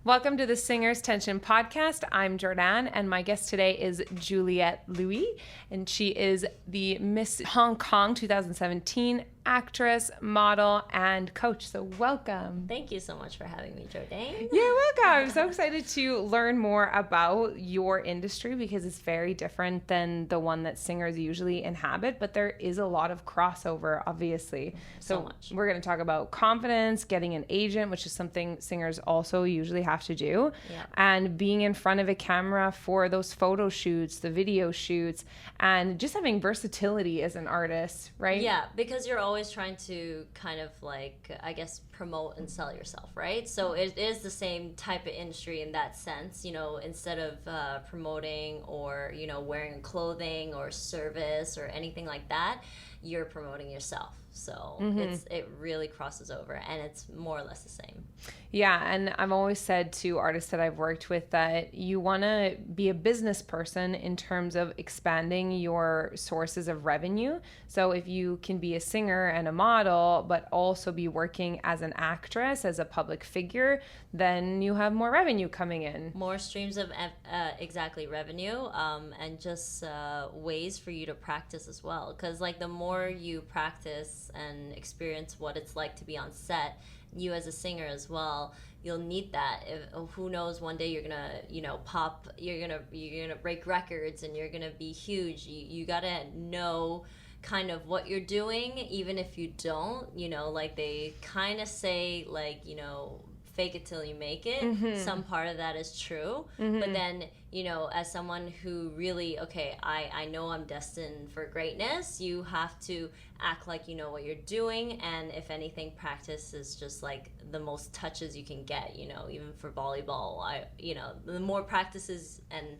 Welcome to the Singer's Tension podcast. I'm Jordan, and my guest today is Juliette Louie, and she is the Miss Hong Kong 2017 actress, model, and coach. So welcome. Thank you so much for having me, Jordan. You're welcome. I'm so excited to learn more about your industry because it's very different than the one that singers usually inhabit, but there is a lot of crossover, obviously. So much. We're going to talk about confidence, getting an agent, which is something singers also usually have to do, and being in front of a camera for those photo shoots, the video shoots, and just having versatility as an artist, right? Yeah, because you're always trying to kind of like, I guess, promote and sell yourself, right? So it is the same type of industry in that sense, you know, instead of promoting or, you know, wearing clothing or service or anything like that, you're promoting yourself. So it really crosses over, and it's more or less the same. Yeah, and I've always said to artists that I've worked with that you want to be a business person in terms of expanding your sources of revenue. So if you can be a singer and a model, but also be working as an actress, as a public figure, then you have more revenue coming in. More streams of revenue, and just ways for you to practice as well. Because like the more you practice and experience what it's like to be on set, you as a singer as well, you'll need that. Who knows, one day you're gonna, you know, pop, you're gonna break records and you're gonna be huge. You gotta know kind of what you're doing, even if you don't, you know, like they kind of say, like, you know, fake it till you make it. Some part of that is true, but then, you know, as someone who really, okay, I know I'm destined for greatness, you have to act like you know what you're doing, and if anything, practice is just like the most touches you can get, you know, even for volleyball. You know, the more practices and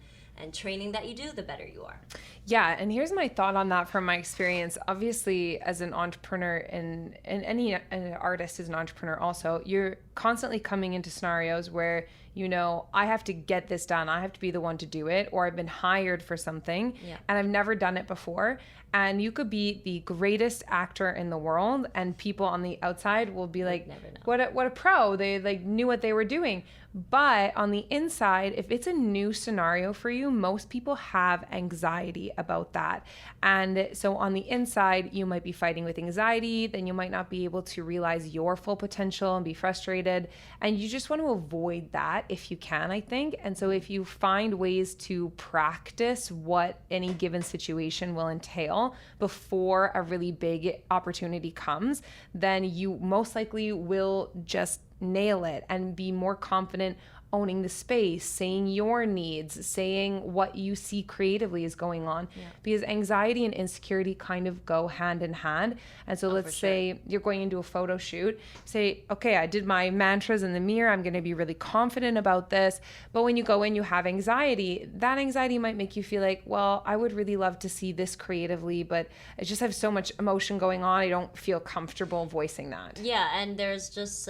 training that you do, the better you are. Yeah, and here's my thought on that from my experience. Obviously, as an entrepreneur and any an artist is an entrepreneur also, you're constantly coming into scenarios where, you know, I have to get this done. I have to be the one to do it, or I've been hired for something and I've never done it before. And you could be the greatest actor in the world and people on the outside will be like, what a pro. They like knew what they were doing. But on the inside, if it's a new scenario for you, most people have anxiety about that. And so on the inside, you might be fighting with anxiety, then you might not be able to realize your full potential and be frustrated. And you just want to avoid that if you can, I think. And so if you find ways to practice what any given situation will entail before a really big opportunity comes, then you most likely will just nail it and be more confident owning the space, saying your needs, saying what you see creatively is going on. Because anxiety and insecurity kind of go hand in hand. And so let's say you're going into a photo shoot, say, okay, I did my mantras in the mirror, I'm going to be really confident about this. But when you go in, you have anxiety. That anxiety might make you feel like, well, I would really love to see this creatively, but I just have so much emotion going on, I don't feel comfortable voicing that. Yeah, and there's just,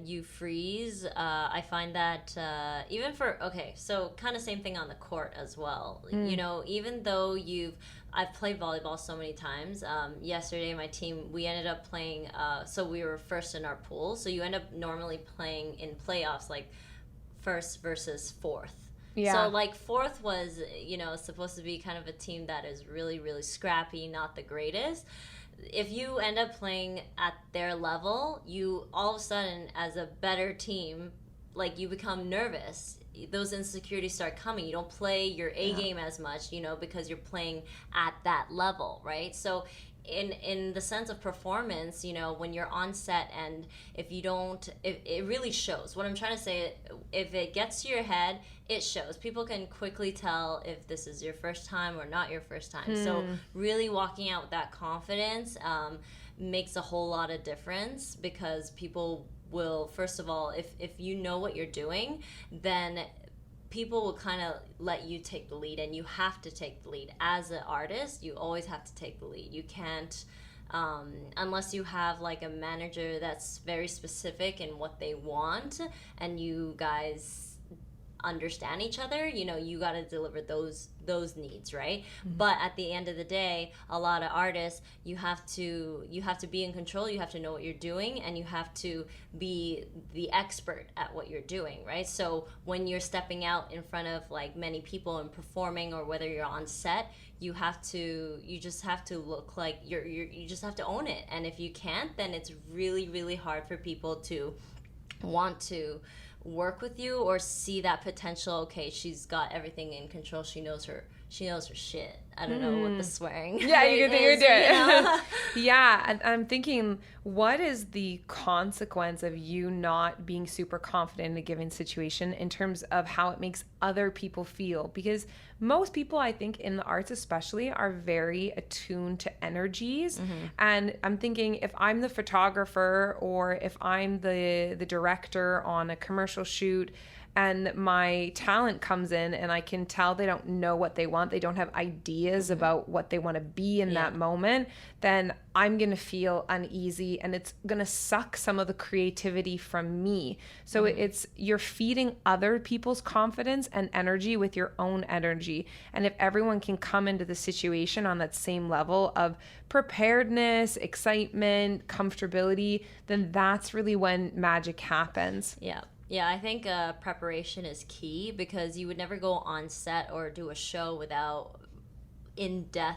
you freeze. I find that even for, okay, so kind of same thing on the court as well. You know, even though I've played volleyball so many times. Yesterday, my team, we ended up playing, so we were first in our pool. So you end up normally playing in playoffs, like first versus fourth. Yeah. So like fourth was, you know, supposed to be kind of a team that is really, really scrappy, not the greatest. If you end up playing at their level, you all of a sudden, as a better team, like you become nervous. Those insecurities start coming. You don't play your A game as much, you know, because you're playing at that level, right? So in the sense of performance, you know, when you're on set and if you don't, it really shows. What I'm trying to say, if it gets to your head, it shows. People can quickly tell if this is your first time or not your first time. So really walking out with that confidence makes a whole lot of difference, because people will, first of all, if you know what you're doing, then people will kind of let you take the lead, and you have to take the lead. As an artist, you always have to take the lead. You can't, unless you have like a manager that's very specific in what they want, and you guys understand each other, you got to deliver those needs, right? But at the end of the day, a lot of artists, you have to be in control, you have to know what you're doing, and you have to be the expert at what you're doing, right? So when you're stepping out in front of like many people and performing, or whether you're on set, you just have to look like you just have to own it. And if you can't, then it's really, really hard for people to want to work with you or see that potential. Okay, she's got everything in control, she knows her shit. I don't know what the swearing yeah you can do it. You Yeah, I'm thinking, what is the consequence of you not being super confident in a given situation in terms of how it makes other people feel? Because most people, I think, in the arts especially, are very attuned to energies. And I'm thinking, if I'm the photographer or if I'm the director on a commercial shoot, and my talent comes in and I can tell they don't know what they want, they don't have ideas about what they want to be in that moment, then I'm going to feel uneasy, and it's going to suck some of the creativity from me. So it's, you're feeding other people's confidence and energy with your own energy. And if everyone can come into the situation on that same level of preparedness, excitement, comfortability, then that's really when magic happens. Yeah, I think preparation is key, because you would never go on set or do a show without in-depth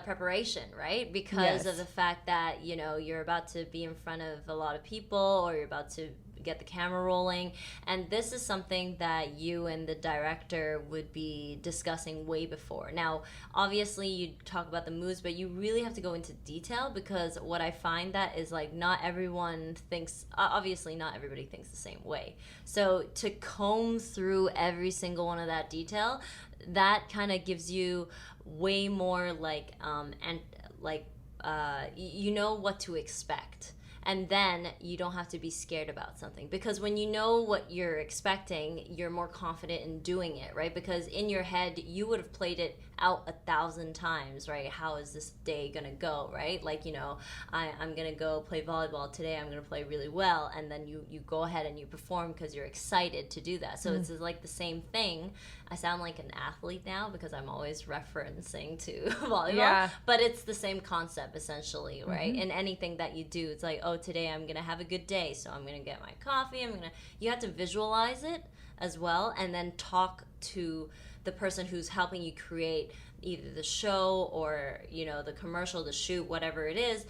preparation, right? Because of the fact that, you're about to be in front of a lot of people, or you're about to get the camera rolling, and this is something that you and the director would be discussing way before. Now, obviously you talk about the moves, but you really have to go into detail, because what I find that is, like, not everyone thinks, obviously not everybody thinks the same way. So to comb through every single one of that detail, that kind of gives you way more you know what to expect. And then you don't have to be scared about something, because when you know what you're expecting, you're more confident in doing it, right? Because in your head, you would have played it out 1,000 times, right? How is this day gonna go, right? Like, I'm gonna go play volleyball today, I'm gonna play really well, and then you go ahead and you perform because you're excited to do that. So it's like the same thing. I sound like an athlete now because I'm always referencing to volleyball, but it's the same concept essentially, right? In anything that you do, it's like, oh, today I'm gonna have a good day, so I'm gonna get my coffee, you have to visualize it as well, and then talk to the person who's helping you create either the show or the commercial, the shoot, whatever it is,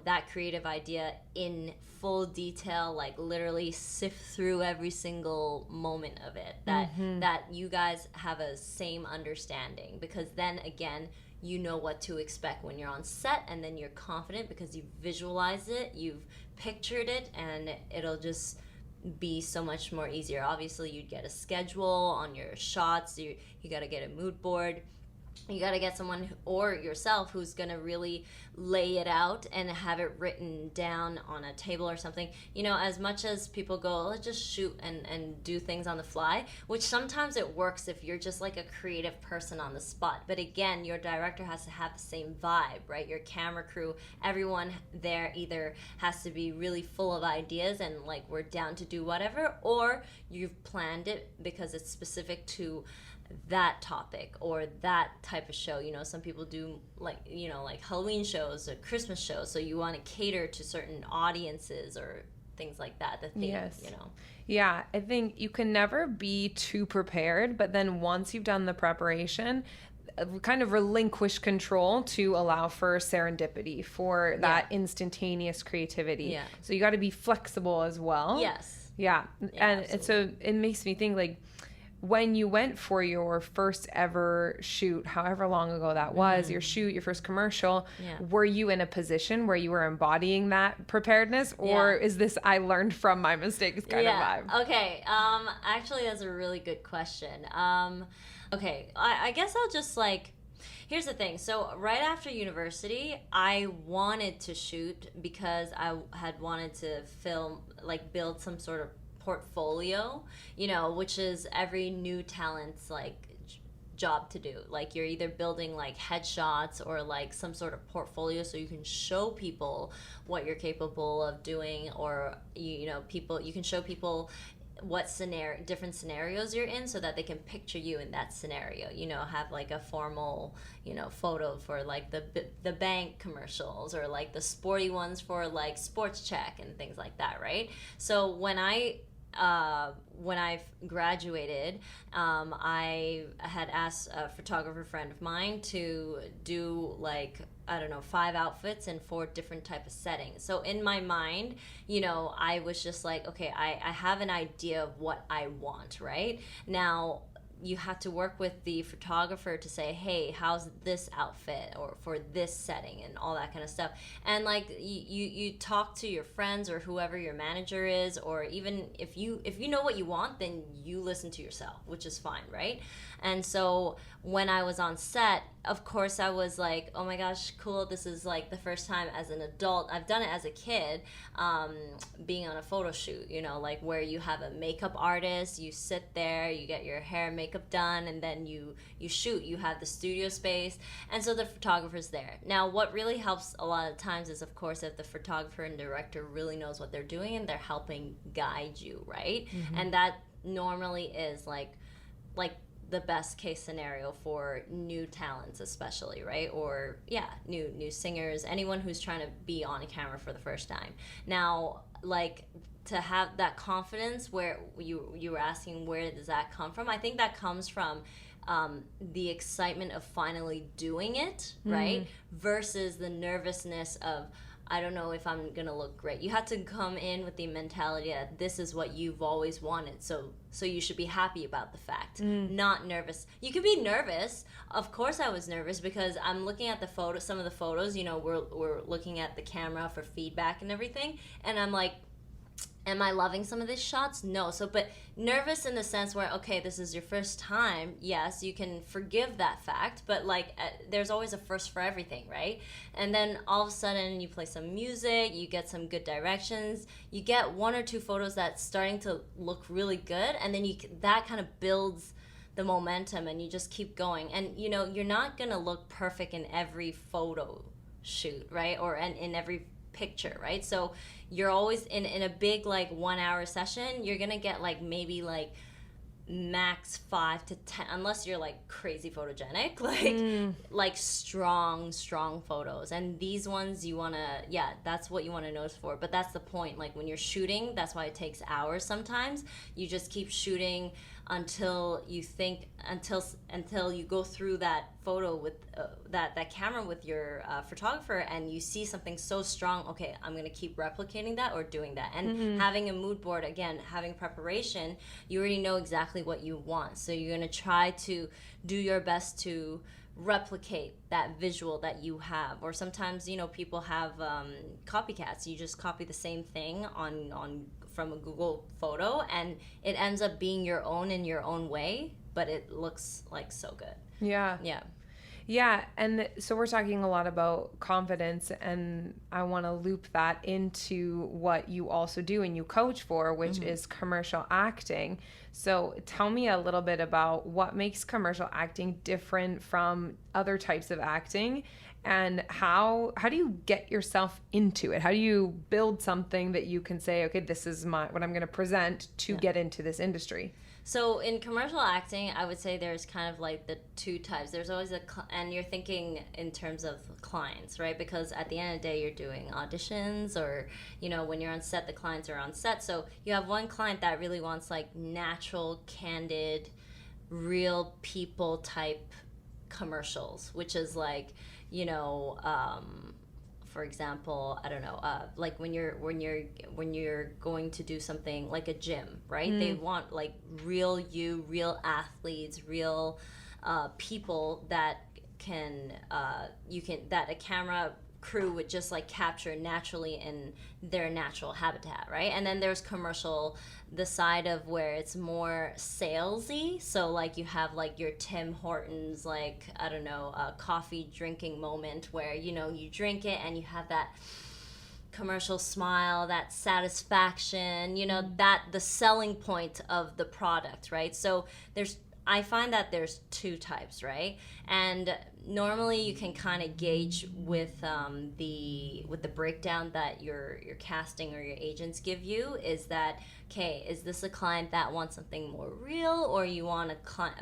that creative idea in full detail, like literally sift through every single moment of it, that you guys have a same understanding, because then again, you know what to expect when you're on set, and then you're confident because you've visualized it, you've pictured it, and it'll just be so much more easier. Obviously, you'd get a schedule on your shots, you got to get a mood board, you got to get someone or yourself who's going to really lay it out and have it written down on a table or something. As much as people go, let's just shoot and do things on the fly, which sometimes it works if you're just like a creative person on the spot. But again, your director has to have the same vibe, right? Your camera crew, everyone there either has to be really full of ideas and like we're down to do whatever, or you've planned it because it's specific to that topic or that type of show. Some people do like Halloween shows or Christmas shows, so you want to cater to certain audiences or things like that, the theme. Yeah, I think you can never be too prepared, but then once you've done the preparation, kind of relinquish control to allow for serendipity, for that instantaneous creativity. So you got to be flexible as well. And so it makes me think, like, when you went for your first ever shoot, however long ago that was, your first commercial, were you in a position where you were embodying that preparedness, or is this I learned from my mistakes kind of vibe? Okay. Actually, that's a really good question. Okay. I guess I'll just here's the thing. So right after university, I wanted to shoot because I had wanted to film, build some sort of portfolio, which is every new talent's job to do. Like you're either building like headshots or like some sort of portfolio so you can show people what you're capable of doing, or you can show people what different scenarios you're in so that they can picture you in that scenario. Have like a formal photo for like the bank commercials, or like the sporty ones for like Sports Check and things like that, right? So when I graduated, I had asked a photographer friend of mine to do like, I don't know, 5 outfits in 4 different type of settings. So in my mind, I was just like, okay, I have an idea of what I want, right? Now, you have to work with the photographer to say, hey, how's this outfit or for this setting and all that kind of stuff. And like you talk to your friends or whoever your manager is, or even if you know what you want, then you listen to yourself, which is fine, right? And so when I was on set, of course I was like, oh my gosh, cool, this is like the first time as an adult. I've done it as a kid, being on a photo shoot, like where you have a makeup artist, you sit there, you get your hair and makeup done, and then you shoot. You have the studio space, and so the photographer's there. Now what really helps a lot of times is, of course, if the photographer and director really knows what they're doing and they're helping guide you, right? Mm-hmm. And that normally is like the best case scenario for new talents, especially, right? Or new singers, anyone who's trying to be on a camera for the first time. Now, like, to have that confidence, where you were asking, where does that come from? I think that comes from the excitement of finally doing it, right? Versus the nervousness of, I don't know if I'm gonna look great. You have to come in with the mentality that this is what you've always wanted, so you should be happy about the fact, not nervous. You can be nervous. Of course I was nervous because I'm looking at some of the photos, we're looking at the camera for feedback and everything, and I'm like, am I loving some of these shots? No. But nervous in the sense where, okay, this is your first time. Yes, you can forgive that fact, but like there's always a first for everything, right? And then all of a sudden you play some music, you get some good directions, you get 1 or 2 photos that's starting to look really good, and then that kind of builds the momentum, and you just keep going. And you're not gonna look perfect in every photo shoot, right? Or in every picture, right? So you're always in a big like 1 hour session, you're gonna get like maybe like max 5 to 10, unless you're like crazy photogenic, like strong photos. And these ones you want to, that's what you want to notice for. But that's the point, like when you're shooting, that's why it takes hours sometimes. You just keep shooting until you go through that photo with that camera with your photographer, and you see something so strong, okay, I'm going to keep replicating that or doing that. And having a mood board, again, having preparation, you already know exactly what you want, so you're going to try to do your best to replicate that visual that you have. Or sometimes people have copycats. You just copy the same thing on from a Google photo, and it ends up being your own in your own way, but it looks like so good. Yeah, and so we're talking a lot about confidence, and I want to loop that into what you also do and you coach for, which is commercial acting. So tell me a little bit about what makes commercial acting different from other types of acting, and how do you get yourself into it? How do you build something that you can say, okay, this is what I'm going to present to get into this industry? So in commercial acting, I would say there's kind of like the 2 types. There's always and you're thinking in terms of clients, right? Because at the end of the day, you're doing auditions, or, when you're on set, the clients are on set. So you have one client that really wants like natural, candid, real people type commercials, which is like, for example, I don't know, like when you're going to do something like a gym, right? They want like real athletes, real people that that a camera crew would just like capture naturally in their natural habitat, right? And then there's commercial, the side of where it's more salesy. So like you have like your Tim Hortons, like, I don't know, a coffee drinking moment where, you drink it and you have that commercial smile, that satisfaction, that the selling point of the product, right? So there's I find that there's two types, right? And normally you can kind of gauge with the breakdown that your casting or your agents give you, is that, okay, is this a client that wants something more real, or you want a client,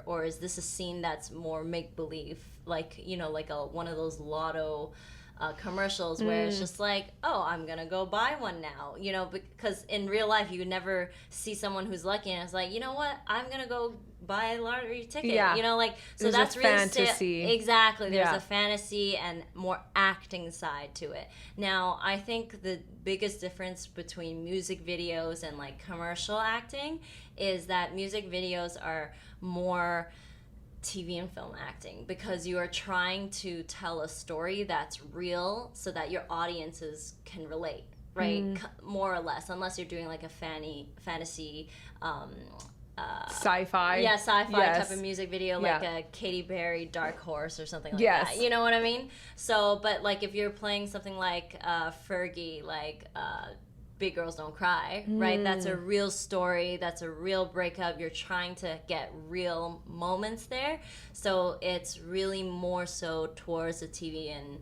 or is this a scene that's more make believe, like, you know, like one of those lotto commercials where it's just like, oh, I'm gonna go buy one now, you know, because in real life you would never see someone who's lucky and it's like, you know what, I'm gonna go buy a lottery ticket, you know, like, so there's that's a really fantasy. Exactly, there's a fantasy and more acting side to it. Now, I think the biggest difference between music videos and like commercial acting is that music videos are more TV and film acting, because you are trying to tell a story that's real so that your audiences can relate, right? More or less, unless you're doing like a fantasy sci-fi. Yeah, sci-fi type of music video, like a Katy Perry Dark Horse or something like that. You know what I mean? So, but like if you're playing something like Fergie, like Big Girls Don't Cry, right? That's a real story. That's a real breakup. You're trying to get real moments there. So it's really more so towards the TV and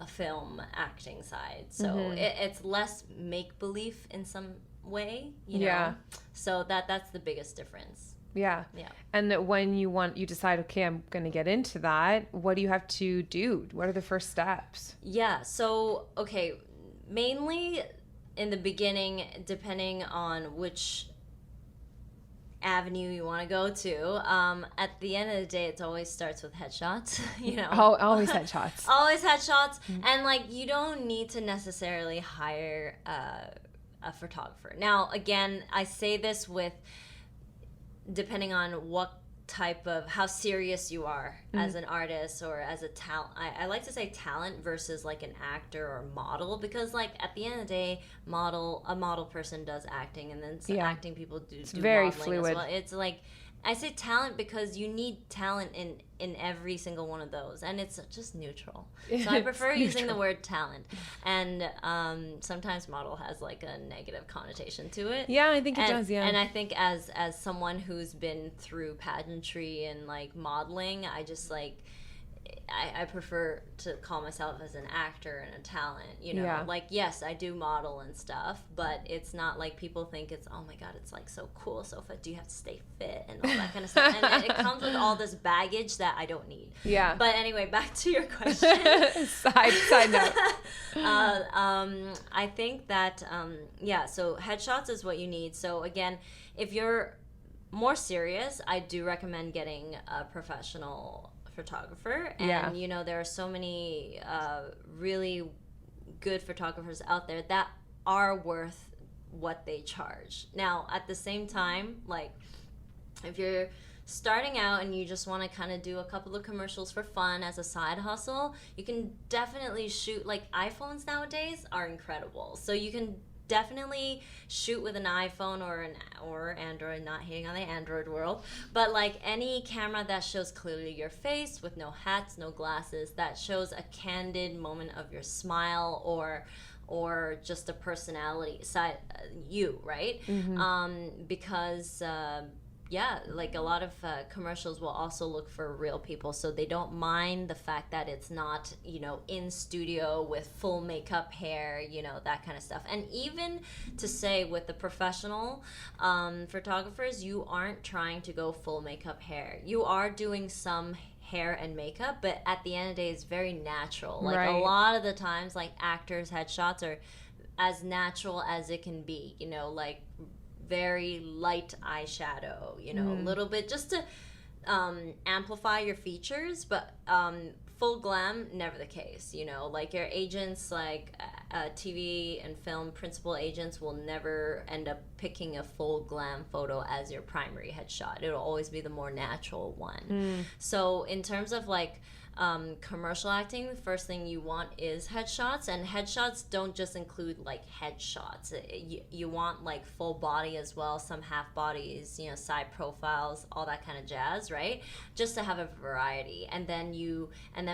a film acting side. So it's less make-believe in some way, you know? So that's the biggest difference. Yeah. And that when you decide, okay, I'm going to get into that, what do you have to do? What are the first steps? Yeah. So, okay, mainly in the beginning, depending on which avenue you want to go to, at the end of the day, it always starts with headshots, you know. Always headshots. Always headshots. And like, you don't need to necessarily hire a photographer. Now, again, I say this with depending on what type of, how serious you are as an artist or as a talent. I like to say talent versus like an actor or model, because like at the end of the day, a model person does acting, and then some acting people do very modeling fluid. as well. It's like, I say talent because you need talent in every single one of those, and it's just neutral. So I prefer using the word talent, and sometimes model has like a negative connotation to it. Yeah, I think it does. Yeah, and I think as someone who's been through pageantry and like modeling, I just like, I prefer to call myself as an actor and a talent, you know. Yeah. Like, yes, I do model and stuff, but it's not like people think it's, oh my god, it's like so cool, so fit. Do you have to stay fit and all that kind of stuff? And it comes with all this baggage that I don't need. Yeah. But anyway, back to your question. Side note. I think that so headshots is what you need. So again, if you're more serious, I do recommend getting a professional photographer, and you know, there are so many really good photographers out there that are worth what they charge. Now, at the same time, like if you're starting out and you just want to kind of do a couple of commercials for fun as a side hustle, you can definitely shoot, like iPhones nowadays are incredible, so you can definitely shoot with an iPhone or Android, not hating on the Android world, but like any camera that shows clearly your face with no hats, no glasses, that shows a candid moment of your smile or just a personality side, you, right? Because like a lot of commercials will also look for real people, so they don't mind the fact that it's not, you know, in studio with full makeup, hair, you know, that kind of stuff. And even to say with the professional photographers, you aren't trying to go full makeup, hair. You are doing some hair and makeup, but at the end of the day, it's very natural. Like a lot of the times, like actors' headshots are as natural as it can be, you know, like very light eyeshadow, you know, a little bit just to amplify your features, but full glam, never the case, you know. Like your agents, like TV and film principal agents will never end up picking a full glam photo as your primary headshot. It'll always be the more natural one. So in terms of like commercial acting, the first thing you want is headshots, and headshots don't just include like headshots. You want like full body as well, some half bodies, you know, side profiles, all that kind of jazz, right? Just to have a variety. And then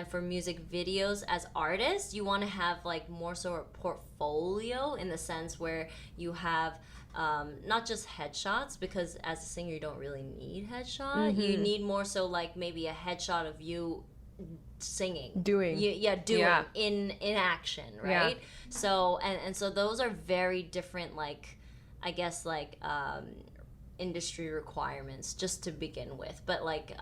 for music videos as artists, you want to have like more so a portfolio, in the sense where you have not just headshots, because as a singer you don't really need headshot. You need more so like maybe a headshot of you singing, doing in action, right? So and so those are very different, like I guess like industry requirements just to begin with. But like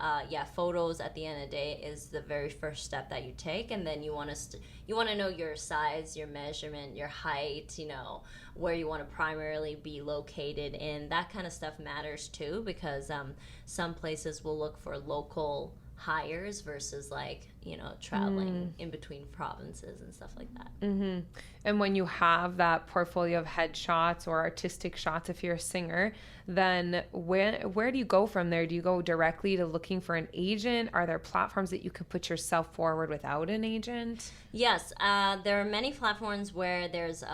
photos at the end of the day is the very first step that you take, and then you want to know your size, your measurement, your height, you know, where you want to primarily be located in. That kind of stuff matters too, because some places will look for local hires versus like, you know, traveling in between provinces and stuff like that. And when you have that portfolio of headshots or artistic shots, if you're a singer, then where do you go from there? Do you go directly to looking for an agent? Are there platforms that you could put yourself forward without an agent? Yes, there are many platforms where there's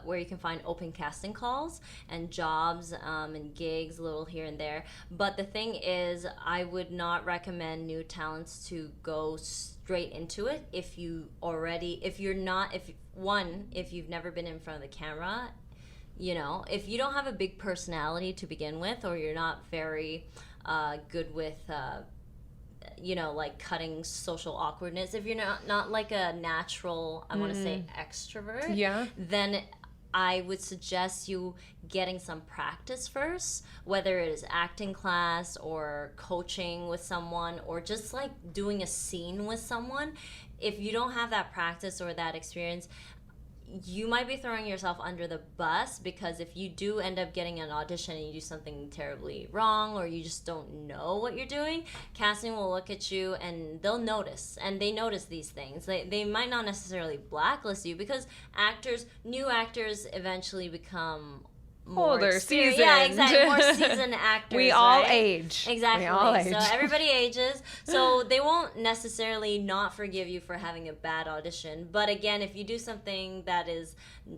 where you can find open casting calls and jobs and gigs, a little here and there. But the thing is, I would not recommend new talents to go straight into it if you've never been in front of the camera. You know, if you don't have a big personality to begin with, or you're not very good with you know, like cutting social awkwardness, if you're not like a natural, I want to say extrovert, then I would suggest you getting some practice first, whether it is acting class or coaching with someone or just like doing a scene with someone. If you don't have that practice or that experience, you might be throwing yourself under the bus, because if you do end up getting an audition and you do something terribly wrong, or you just don't know what you're doing, casting will look at you and they'll notice, and they notice these things. They might not necessarily blacklist you, because new actors eventually become older, seasoned. Yeah, exactly. More seasoned actors. We all age. Exactly. We all age. So everybody ages. So they won't necessarily not forgive you for having a bad audition. But again, if you do something that is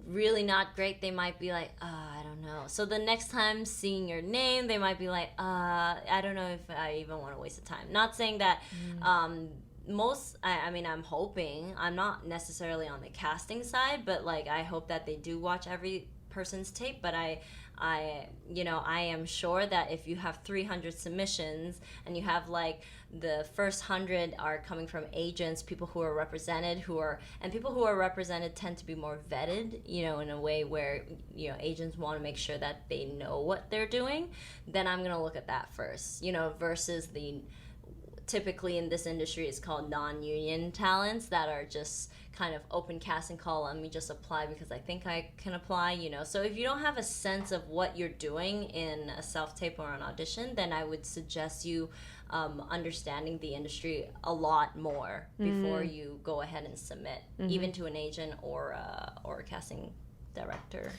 really not great, they might be like, I don't know. So the next time seeing your name, they might be like, I don't know if I even want to waste the time. Not saying that I'm hoping, I'm not necessarily on the casting side, but like I hope that they do watch every person's tape. But I am sure that if you have 300 submissions and you have like the first 100 are coming from agents, people who are represented, and people who are represented tend to be more vetted, you know, in a way where, you know, agents want to make sure that they know what they're doing, then I'm going to look at that first, you know, versus typically in this industry it's called non-union talents that are just kind of open casting call, let me just apply because I think I can apply, you know. So if you don't have a sense of what you're doing in a self-tape or an audition, then I would suggest you understanding the industry a lot more before you go ahead and submit, even to an agent or a casting director.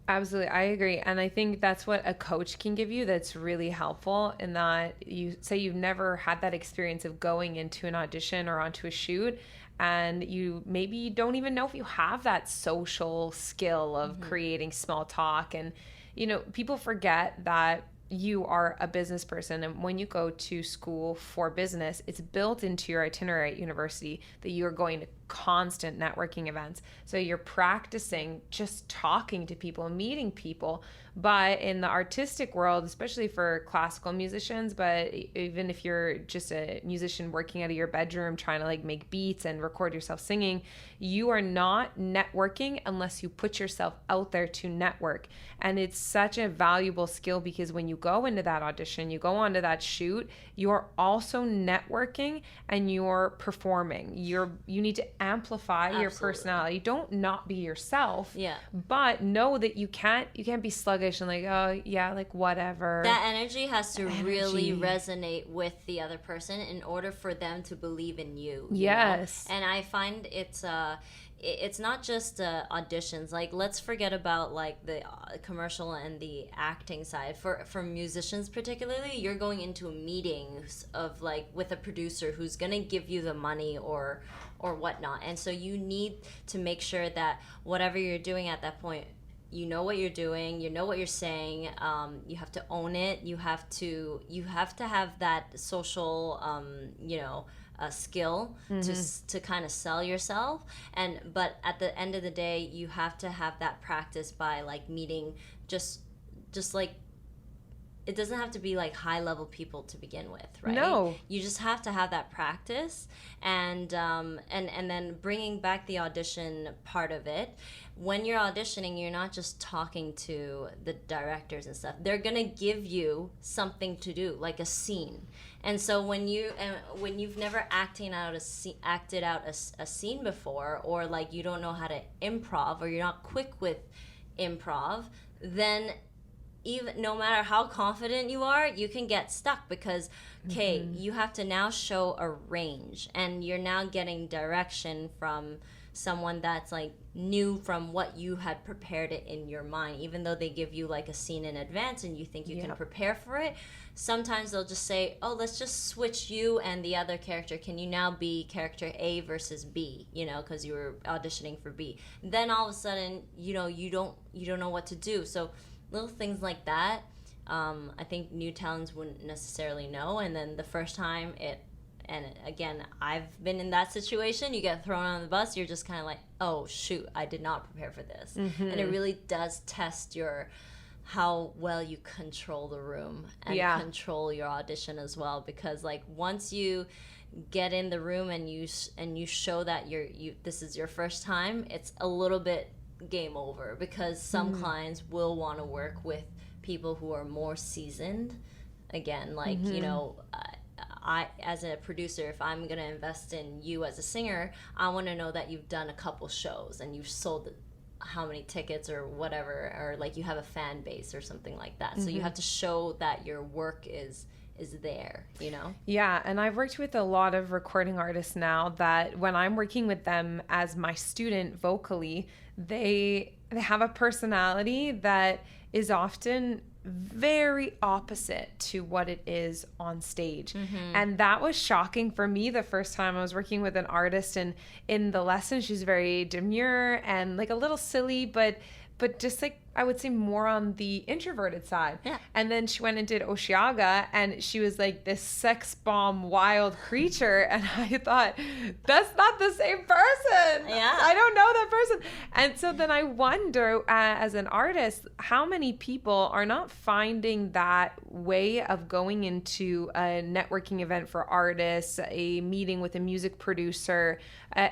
Absolutely. I agree. And I think that's what a coach can give you that's really helpful, in that you say you've never had that experience of going into an audition or onto a shoot, and you maybe don't even know if you have that social skill of creating small talk. And, you know, people forget that you are a business person, and when you go to school for business, it's built into your itinerary at university that you're going to constant networking events. So you're practicing just talking to people, meeting people. But in the artistic world, especially for classical musicians, but even if you're just a musician working out of your bedroom trying to like make beats and record yourself singing, you are not networking unless you put yourself out there to network. And it's such a valuable skill, because when you go into that audition, you go onto that shoot, you're also networking and you're performing. You need to amplify your personality. Don't not be yourself. Yeah. But know that you can't be sluggish and like, oh yeah, like whatever. That energy has to really resonate with the other person in order for them to believe in you. Yes. You know? And I find it's it's not just auditions. Like, let's forget about like the commercial and the acting side. For musicians particularly, you're going into meetings of like with a producer who's gonna give you the money or whatnot, and so you need to make sure that whatever you're doing at that point, you know what you're doing, you know what you're saying. You have to own it. You have to have that social skill to kind of sell yourself. But at the end of the day, you have to have that practice by like meeting just like, it doesn't have to be like high level people to begin with, right? No. You just have to have that practice, and then bringing back the audition part of it. When you're auditioning, you're not just talking to the directors and stuff. They're gonna give you something to do, like a scene. And so when you've never acted out a scene before, or like you don't know how to improv, or you're not quick with improv, then even no matter how confident you are, you can get stuck because you have to now show a range, and you're now getting direction from someone that's like new from what you had prepared it in your mind. Even though they give you like a scene in advance and you think you can prepare for it, sometimes they'll just say, oh, let's just switch you and the other character. Can you now be character A versus B, because you were auditioning for B. Then all of a sudden, you don't know what to do. So little things like that, I think new talents wouldn't necessarily know. And then the first time and again, I've been in that situation, you get thrown on the bus, you're just kind of like, oh shoot, I did not prepare for this. And it really does test how well you control the room and control your audition as well. Because like once you get in the room and you show that this is your first time, it's a little bit game over, because some clients will want to work with people who are more seasoned. Again, like I, as a producer, if I'm gonna invest in you as a singer, I want to know that you've done a couple shows and you've sold how many tickets or whatever, or like you have a fan base or something like that. So you have to show that your work is there, Yeah, and I've worked with a lot of recording artists now that when I'm working with them as my student vocally, they have a personality that is often very opposite to what it is on stage. And that was shocking for me the first time I was working with an artist, and in the lesson she's very demure and like a little silly, but just like I would say more on the introverted side. Yeah. And then she went and did Osheaga, and she was like this sex bomb wild creature, and I thought, that's not the same person. Yeah. I don't know that person. And so then I wonder, as an artist, how many people are not finding that way of going into a networking event for artists, a meeting with a music producer,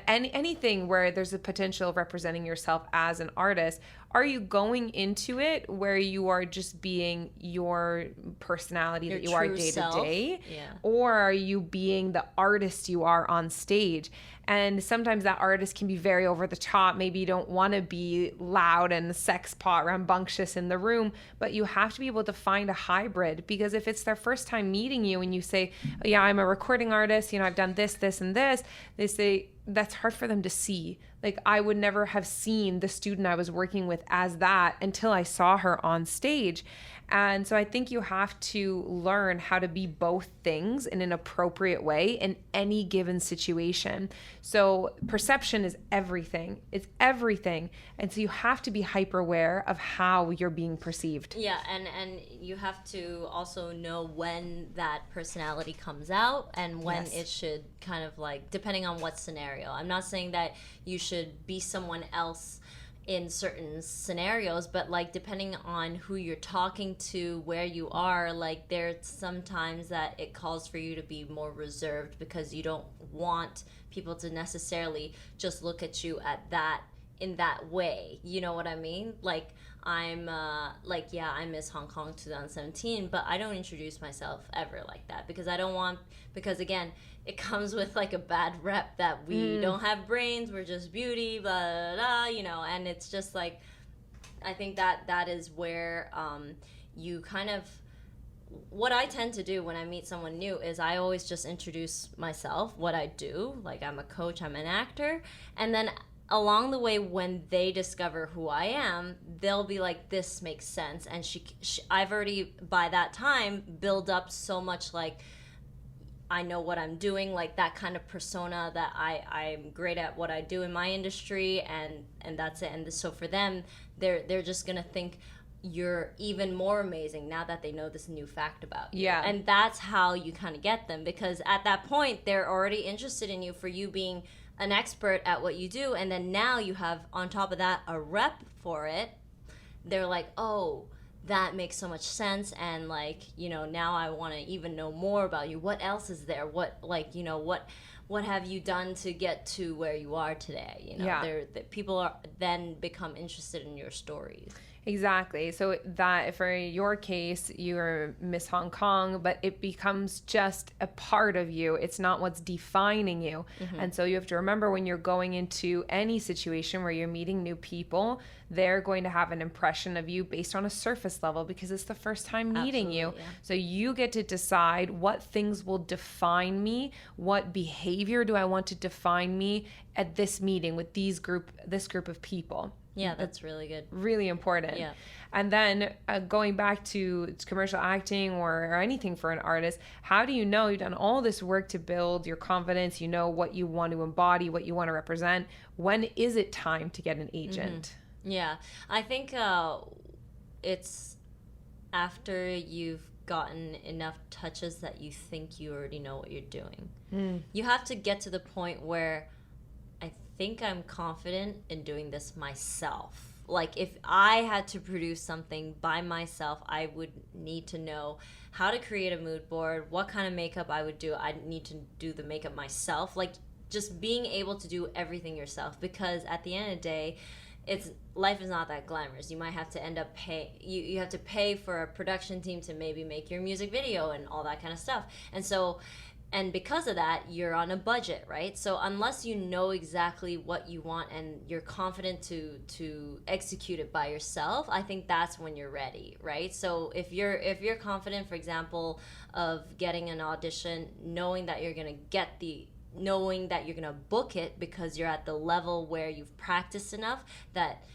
anything where there's a potential of representing yourself as an artist. Are you going into it where you are just being your personality that you are day to day? Or are you being the artist you are on stage? And sometimes that artist can be very over the top. Maybe you don't want to be loud and sex pot rambunctious in the room, but you have to be able to find a hybrid, because if it's their first time meeting you and you say, oh, yeah, I'm a recording artist, I've done this, this, and this, they say, that's hard for them to see. Like, I would never have seen the student I was working with as that until I saw her on stage. And so I think you have to learn how to be both things in an appropriate way in any given situation. So perception is everything. It's everything. And so you have to be hyper aware of how you're being perceived. Yeah, and you have to also know when that personality comes out and when it should kind of like, depending on what scenario. I'm not saying that you should be someone else in certain scenarios, but like depending on who you're talking to, where you are, like there's sometimes that it calls for you to be more reserved because you don't want people to necessarily just look at you in that way. You know what I mean? Like I'm I Miss Hong Kong 2017, but I don't introduce myself ever like that because again, it comes with like a bad rep that we don't have brains, we're just beauty, blah, blah, blah, and it's just like, I think that is where you kind of, what I tend to do when I meet someone new is I always just introduce myself, what I do, like I'm a coach, I'm an actor, and then along the way, when they discover who I am, they'll be like, this makes sense. And I've already, by that time, built up so much, like, I know what I'm doing, like that kind of persona that I'm great at what I do in my industry, and that's it. And so for them, they're just gonna think you're even more amazing now that they know this new fact about you. Yeah. And that's how you kind of get them, because at that point they're already interested in you for you being an expert at what you do, and then now you have on top of that a rep for it. They're like, oh, that makes so much sense, and like, you know, now I want to even know more about you. What else is there? What, like, you know, what have you done to get to where you are today? You know, Yeah. people are then become interested in your stories. Exactly. So that for your case, you're Miss Hong Kong, but it becomes just a part of you. It's not what's defining you. And so you have to remember, when you're going into any situation where you're meeting new people, they're going to have an impression of you based on a surface level, because it's the first time meeting you. Yeah. So you get to decide what things will define me, what behavior do I want to define me at this meeting with this group of people. Yeah, that's really good. Really important. Yeah. And then going back to commercial acting or anything for an artist, how do you know you've done all this work to build your confidence? You know what you want to embody, what you want to represent. When is it time to get an agent? Yeah, I think it's after you've gotten enough touches that you think you already know what you're doing. You have to get to the point where I think I'm confident in doing this myself. Like, if I had to produce something by myself, I would need to know how to create a mood board, what kind of makeup I would do. I'd need to do the makeup myself. Like, just being able to do everything yourself, because at the end of the day, life is not that glamorous. You might have to end up you have to pay for a production team to maybe make your music video and all that kind of stuff. And because of that, you're on a budget, right? So unless you know exactly what you want and you're confident to execute it by yourself, I think that's when you're ready, right? So if you're confident, for example, of getting an audition, knowing that you're gonna book it because you're at the level where you've practiced enough that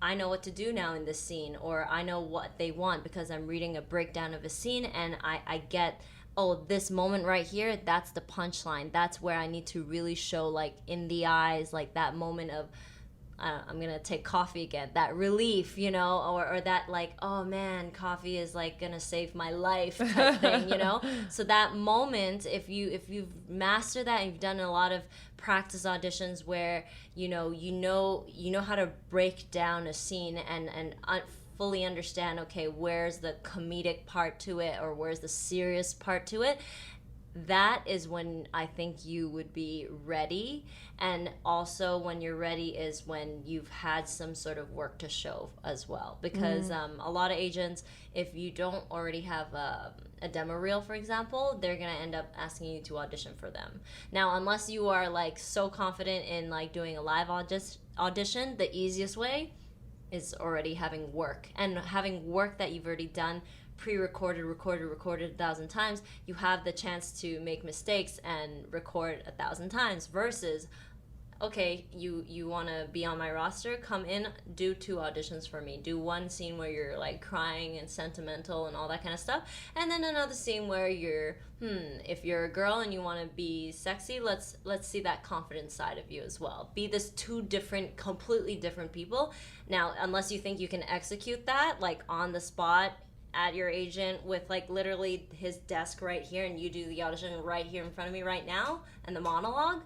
I know what to do now in this scene, or I know what they want because I'm reading a breakdown of a scene and I get, oh, this moment right here, that's the punchline. That's where I need to really show, like, in the eyes, like that moment of, I'm going to take coffee again, that relief, you know, or that, like, oh man, coffee is like going to save my life type thing, you know? So that moment, if you've mastered that and you've done a lot of practice auditions where, you know how to break down a scene and fully understand, okay, where's the comedic part to it or where's the serious part to it, that is when I think you would be ready. And also when you're ready is when you've had some sort of work to show as well, because a lot of agents, if you don't already have a demo reel, for example, they're gonna end up asking you to audition for them. Now, unless you are like so confident in like doing a live audition, the easiest way is already having work, and having work that you've already done, pre-recorded, recorded 1,000 times. You have the chance to make mistakes and record 1,000 times, versus, okay, you want to be on my roster, come in, do 2 auditions for me, do one scene where you're like crying and sentimental and all that kind of stuff, and then another scene where you're if you're a girl and you want to be sexy, let's see that confident side of you as well. Be this 2 completely different people. Now, unless you think you can execute that like on the spot at your agent with like literally his desk right here, and you do the audition right here in front of me right now and the monologue,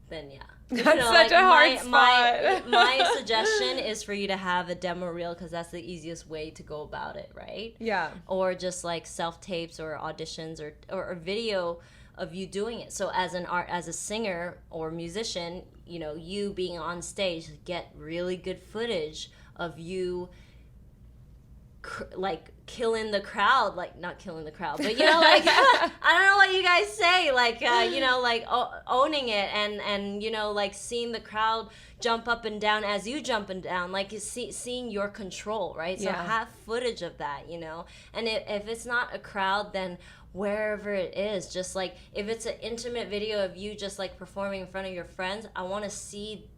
then yeah. That's such a hard spot. My suggestion is for you to have a demo reel, because that's the easiest way to go about it, right? Yeah. Or just like self-tapes or auditions or video of you doing it. So as a singer or musician, you know, you being on stage, get really good footage of you like killing the crowd, like not killing the crowd, but you know, like I don't know what you guys say, like you know, like owning it and you know, like seeing the crowd jump up and down as you jump and down, like seeing your control, right? So have footage of that, you know. And if it's not a crowd, then wherever it is, just like if it's an intimate video of you just like performing in front of your friends, I want to see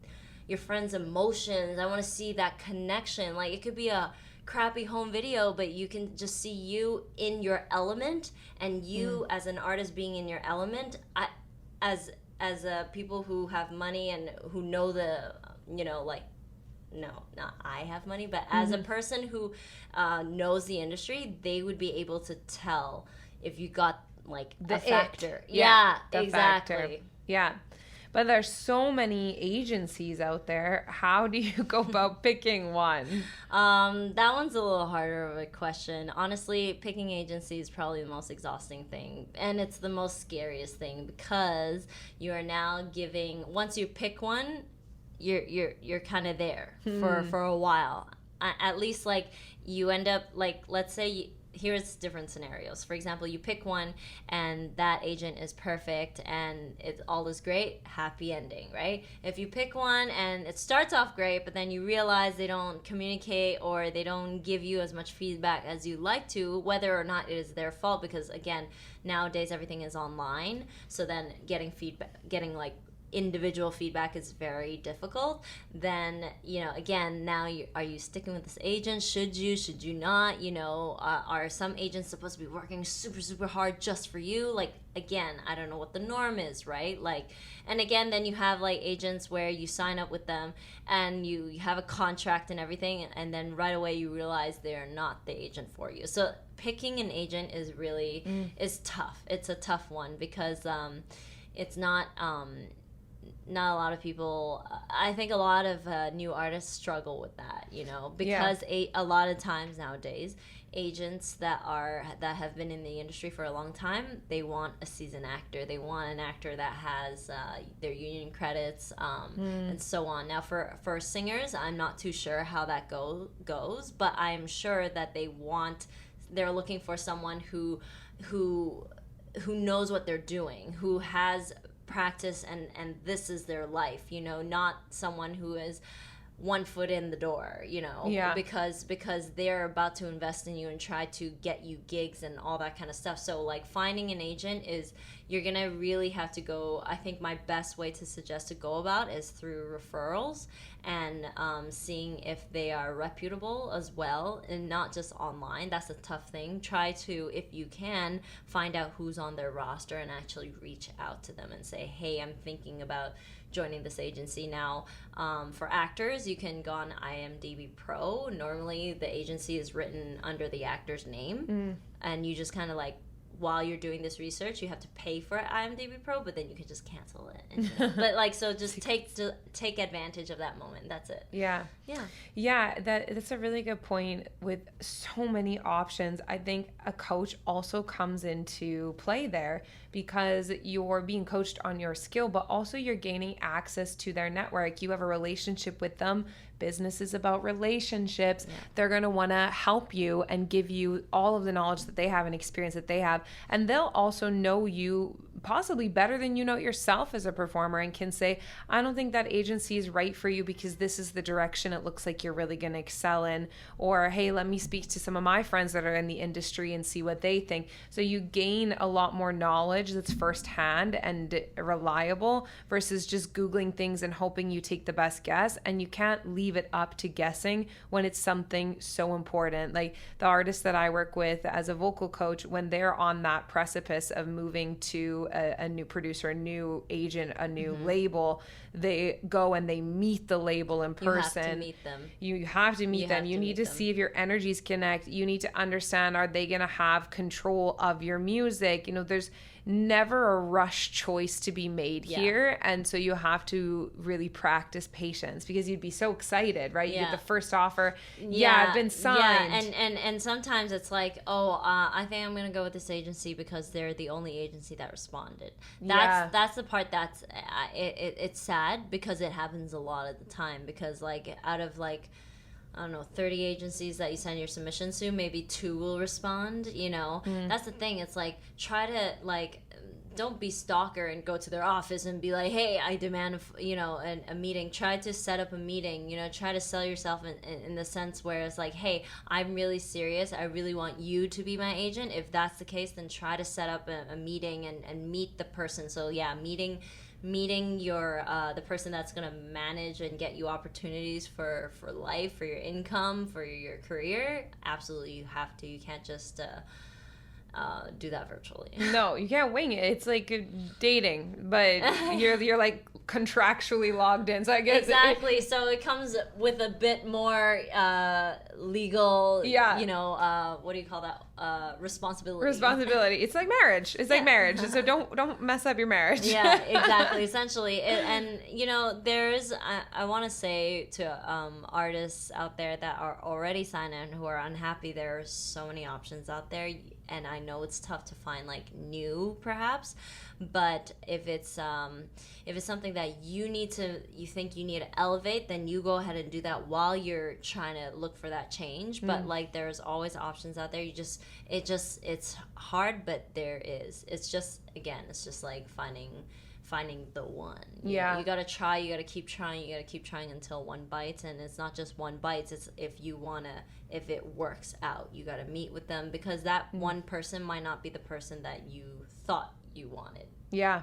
your friend's emotions. I want to see that connection. Like, it could be a crappy home video, but you can just see you in your element, and you as an artist being in your element. As people who have money and who know the, like, no, not I have money, but as a person who knows the industry, they would be able to tell if you got like the factor. Yeah, exactly. Factor. Yeah. But there's so many agencies out there. How do you go about picking one? That one's a little harder of a question. Honestly, picking agency is probably the most exhausting thing, and it's the most scariest thing, because you are now giving, once you pick one, you're kind of there for a while. At least, like, you end up, like, let's say here's different scenarios. For example, you pick one and that agent is perfect and it all is great, happy ending, right? If you pick one and it starts off great, but then you realize they don't communicate or they don't give you as much feedback as you'd like to, whether or not it is their fault, because again, nowadays everything is online, so then getting feedback, getting like individual feedback is very difficult. Then, again, now are you sticking with this agent? Should you not? Are some agents supposed to be working super, super hard just for you? Like, again, I don't know what the norm is, right? Like, and again, then you have like agents where you sign up with them and you have a contract and everything, and then right away you realize they're not the agent for you. So picking an agent is really is tough. It's a tough one, because it's not a lot of people, I think a lot of new artists struggle with that, because a lot of times nowadays, agents that have been in the industry for a long time, they want a seasoned actor. They want an actor that has their union credits, and so on. Now, for singers, I'm not too sure how that goes, but I'm sure that they're looking for someone who knows what they're doing, who has practice, and this is their life, not someone who is 1 foot in the door, because they're about to invest in you and try to get you gigs and all that kind of stuff. So like, finding an agent is, you're gonna really have to go, I think my best way to suggest to go about is through referrals, and seeing if they are reputable as well, and not just online. That's a tough thing. Try to, if you can, find out who's on their roster and actually reach out to them and say, hey, I'm thinking about joining this agency. Now, for actors, you can go on IMDb Pro. Normally the agency is written under the actor's name, and you just kind of like, while you're doing this research, you have to pay for IMDb Pro, but then you can just cancel it. And, but like, so just take advantage of that moment. That's it. Yeah. That's a really good point. With so many options, I think a coach also comes into play there, because you're being coached on your skill, but also you're gaining access to their network. You have a relationship with them. Business is about relationships. They're going to want to help you and give you all of the knowledge that they have and experience that they have. And they'll also know you possibly better than you know yourself as a performer, and can say, I don't think that agency is right for you because this is the direction it looks like you're really going to excel in. Or, hey, let me speak to some of my friends that are in the industry and see what they think. So you gain a lot more knowledge that's firsthand and reliable, versus just Googling things and hoping you take the best guess. And you can't leave it up to guessing when it's something so important. Like the artists that I work with as a vocal coach, when they're on that precipice of moving to a new producer, a new agent, a new label, they go and they meet the label in person. You have to meet them. You have to meet them. You need to see if your energies connect. You need to understand, are they going to have control of your music? There's never a rush choice to be made here. And so you have to really practice patience, because you'd be so excited, right? You get the first offer. I've been signed. And sometimes it's like, I think I'm going to go with this agency because they're the only agency that responded. That's the part that's, it's sad, because it happens a lot of the time, because like, out of like, I don't know, 30 agencies that you send your submissions to, maybe 2 will respond, That's the thing. It's like, try to, like, don't be stalker and go to their office and be like, hey, I demand, a meeting. Try to set up a meeting, try to sell yourself in the sense where it's like, hey, I'm really serious. I really want you to be my agent. If that's the case, then try to set up a meeting and meet the person. So yeah, meeting meeting your the person that's going to manage and get you opportunities for life, for your income, for your career, absolutely you have to. You can't just do that virtually. No, you can't wing it. It's like dating, but you're like contractually logged in. So I guess exactly. So it comes with a bit more legal. Yeah. What do you call that? Responsibility. Responsibility. It's like marriage. It's like marriage. So don't mess up your marriage. Yeah, exactly. Essentially, and there's I want to say to artists out there that are already signed and who are unhappy. There are so many options out there. And I know it's tough to find like new perhaps, but if it's something that you think you need to elevate, then you go ahead and do that while you're trying to look for that change. But like there's always options out there. It's hard, but there is. It's just like finding the one. You gotta try, you gotta keep trying until one bites. And it's not just one bites, it's if it works out, you gotta meet with them, because that one person might not be the person that you thought you wanted. Yeah,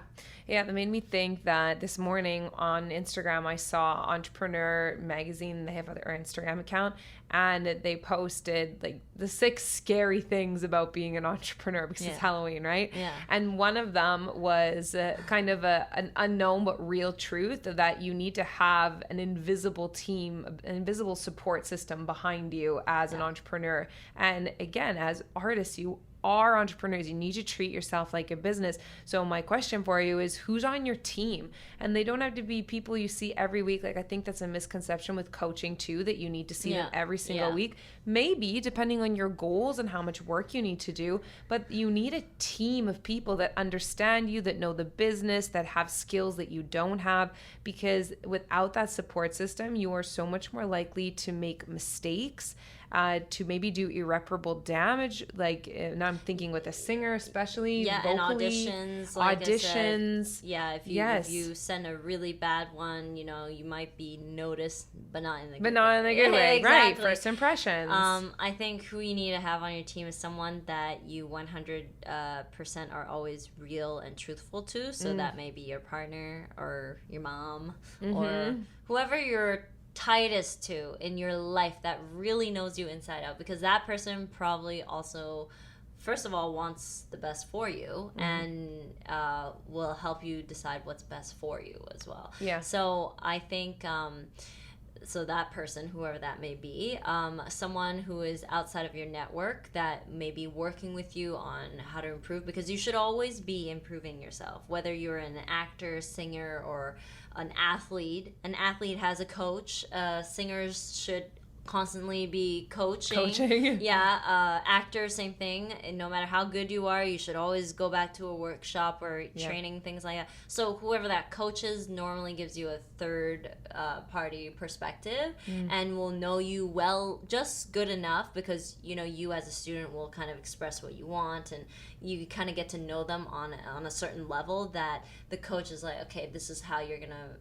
that made me think that this morning on Instagram I saw Entrepreneur Magazine. They have their Instagram account, and they posted like the 6 scary things about being an entrepreneur, because it's Halloween, right? Yeah. And one of them was kind of an unknown but real truth that you need to have an invisible team, an invisible support system behind you as an entrepreneur. And again, as artists, you are entrepreneurs. You need to treat yourself like a business. So my question for you is, who's on your team? And they don't have to be people you see every week. Like I think that's a misconception with coaching too, that you need to see them every single week. Maybe depending on your goals and how much work you need to do, but you need a team of people that understand you, that know the business, that have skills that you don't have, because without that support system, you are so much more likely to make mistakes, to maybe do irreparable damage. Like now I'm thinking with a singer, especially vocally, and auditions. If you send a really bad one, you might be noticed, but not in the good way. Exactly. Right? First impressions. I think who you need to have on your team is someone that you 100% are always real and truthful to. So that may be your partner or your mom or whoever you're tightest to in your life that really knows you inside out, because that person probably also, first of all, wants the best for you and will help you decide what's best for you as well. So I think so that person, whoever that may be, someone who is outside of your network that may be working with you on how to improve, because you should always be improving yourself, whether you're an actor, singer, or an athlete. An athlete has a coach. Singers should constantly be coaching. Actors, same thing. And no matter how good you are, you should always go back to a workshop or training, things like that. So whoever that coach is normally gives you a third party perspective and will know you well, just good enough, because you as a student will kind of express what you want, and you kind of get to know them on a certain level that the coach is like, okay, this is how you're gonna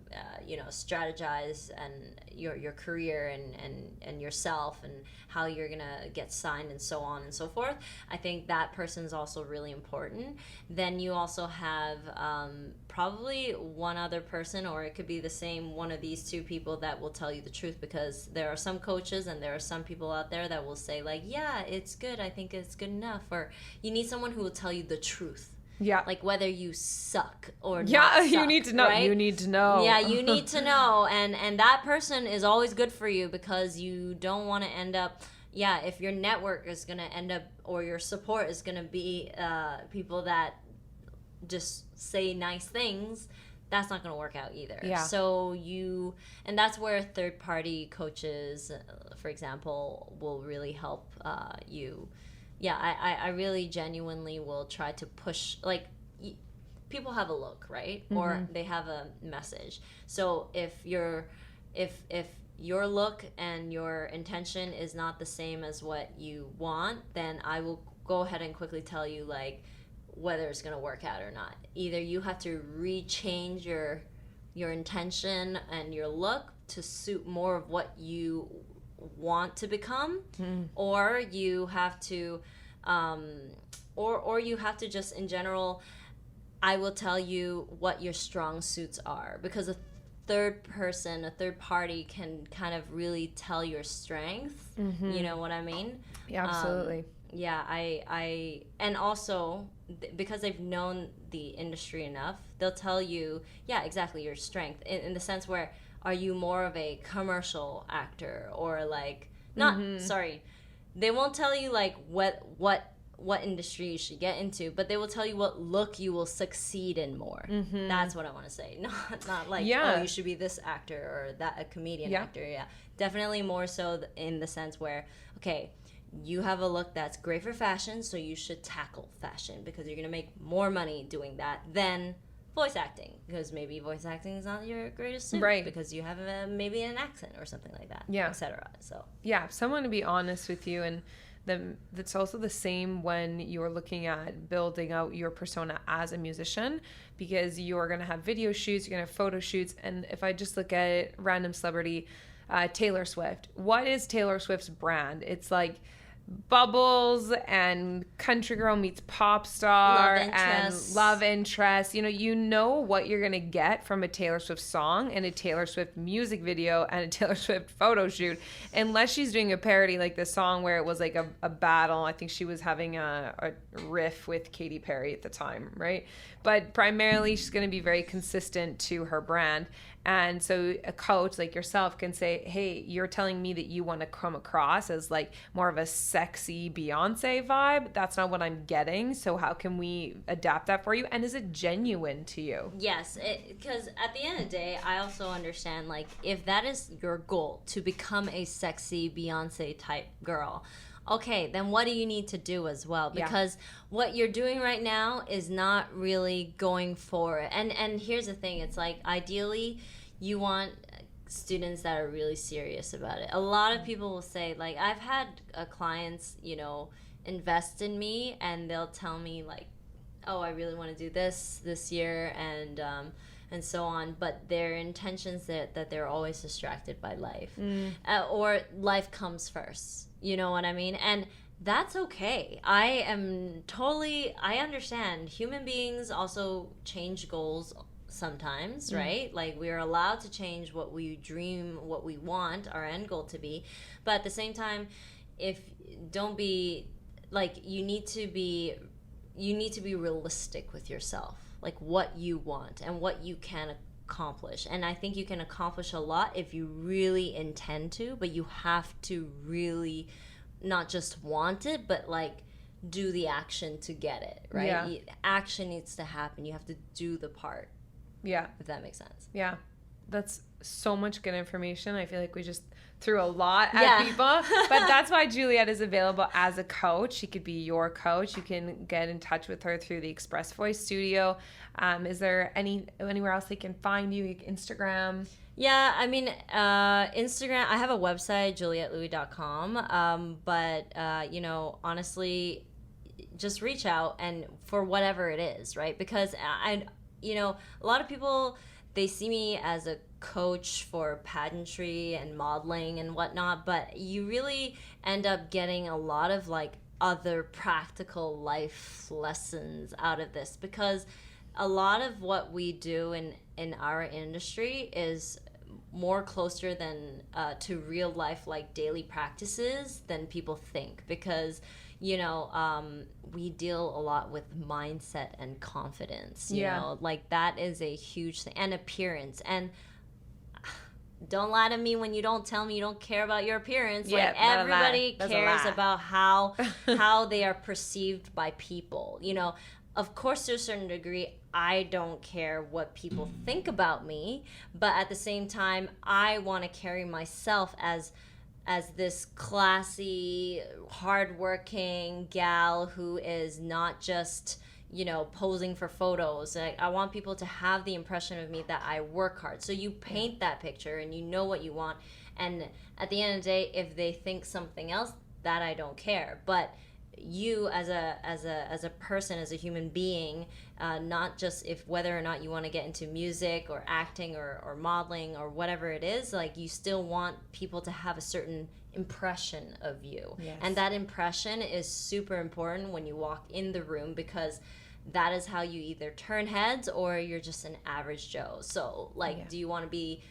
strategize and your career and yourself, and how you're gonna get signed, and so on and so forth. I think that person is also really important. Then you also have probably one other person, or it could be the same one of these two people, that will tell you the truth, because there are some coaches and there are some people out there that will say like, yeah, it's good, I think it's good enough, or you need someone who will tell you the truth. Like whether you suck or not suck, you need to know. Right? You need to know. Yeah, you need to know. And that person is always good for you, because you don't want to end up, if your network is going to end up, or your support is going to be people that just say nice things, that's not going to work out either. So and that's where third party coaches, for example, will really help you. I really genuinely will try to push, like, people have a look, right? Or they have a message. So if your look and your intention is not the same as what you want, then I will go ahead and quickly tell you, like, whether it's going to work out or not. Either you have to rechange your intention and your look to suit more of what you want to become, or you have to or you have to just in general I will tell you what your strong suits are, because a third person, a third party can kind of really tell your strength. You know what I mean? Yeah, absolutely. Yeah, and also because they've known the industry enough, they'll tell you, yeah, exactly, your strength in the sense where, are you more of a commercial actor, or like, not, sorry, they won't tell you like what industry you should get into, but they will tell you what look you will succeed in more. That's what I want to say. Not like, oh, you should be this actor or that a comedian actor. Yeah, definitely more so in the sense where, okay, you have a look that's great for fashion, so you should tackle fashion because you're gonna make more money doing that than voice acting, because maybe voice acting is not your greatest suit, right? Because you have maybe an accent or something like that, etc. So yeah, someone to be honest with you. And that's also the same when you're looking at building out your persona as a musician, because you're going to have video shoots, you're going to have photo shoots. And if I just look at random celebrity, Taylor Swift, what is Taylor Swift's brand? It's like bubbles and country girl meets pop star and love interest. You know what you're gonna get from a Taylor Swift song and a Taylor Swift music video and a Taylor Swift photo shoot, unless she's doing a parody like the song where it was like a battle. I think she was having a riff with Katy Perry at the time, right? But primarily she's going to be very consistent to her brand. And so a coach like yourself can say, hey, you're telling me that you want to come across as like more of a sexy Beyonce vibe. That's not what I'm getting. So how can we adapt that for you? And is it genuine to you? Yes, because at the end of the day, I also understand, like, if that is your goal, to become a sexy Beyonce type girl, okay, then what do you need to do as well? Because what you're doing right now is not really going for it. And here's the thing, it's like, ideally, you want students that are really serious about it. A lot of people will say, like, I've had clients, invest in me, and they'll tell me, like, oh, I really want to do this year, and so on, but their intentions that they're always distracted by life, or life comes first. You know what I mean? And that's okay. I understand human beings also change goals sometimes, right? Like, we're allowed to change what we dream, what we want our end goal to be. But at the same time, don't be like, you need to be realistic with yourself, like what you want and what you can accomplish. And I think you can accomplish a lot if you really intend to, but you have to really not just want it, but like do the action to get it, right? Yeah. Action needs to happen. You have to do the part. Yeah. If that makes sense. Yeah. That's so much good information. I feel like we just threw a lot at people, but that's why Juliette is available as a coach. She could be your coach. You can get in touch with her through the Express Voice Studio. Is there anywhere else they can find you? Instagram? Yeah, I mean, Instagram, I have a website, JulietteLouie.com, but, honestly, just reach out and for whatever it is, right? Because a lot of people, they see me as a coach for pageantry and modeling and whatnot, but you really end up getting a lot of like other practical life lessons out of this, because a lot of what we do in our industry is more closer than to real life, like daily practices, than people think, because we deal a lot with mindset and confidence, you know, like that is a huge thing, and appearance. And don't lie to me when you don't tell me you don't care about your appearance. Like, everybody cares about how they are perceived by people. Of course, to a certain degree, I don't care what people think about me, but at the same time, I want to carry myself as this classy, hardworking gal who is not just, posing for photos. I want people to have the impression of me that I work hard. So you paint that picture and you know what you want. And at the end of the day, if they think something else, that I don't care. But you as a person, as a human being, not just whether or not you want to get into music or acting or modeling or whatever it is, like, you still want people to have a certain impression of you. Yes. And that impression is super important when you walk in the room, because that is how you either turn heads or you're just an average Joe. So like, do you want to be,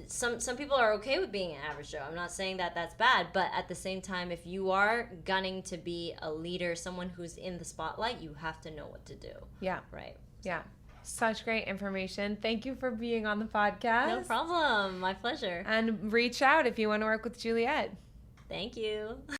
some people are okay with being an average Joe. I'm not saying that that's bad, but at the same time, if you are gunning to be a leader, someone who's in the spotlight, you have to know what to do. Yeah. Right. Yeah. Such great information. Thank you for being on the podcast. No problem. My pleasure. And reach out if you want to work with Juliette. Thank you.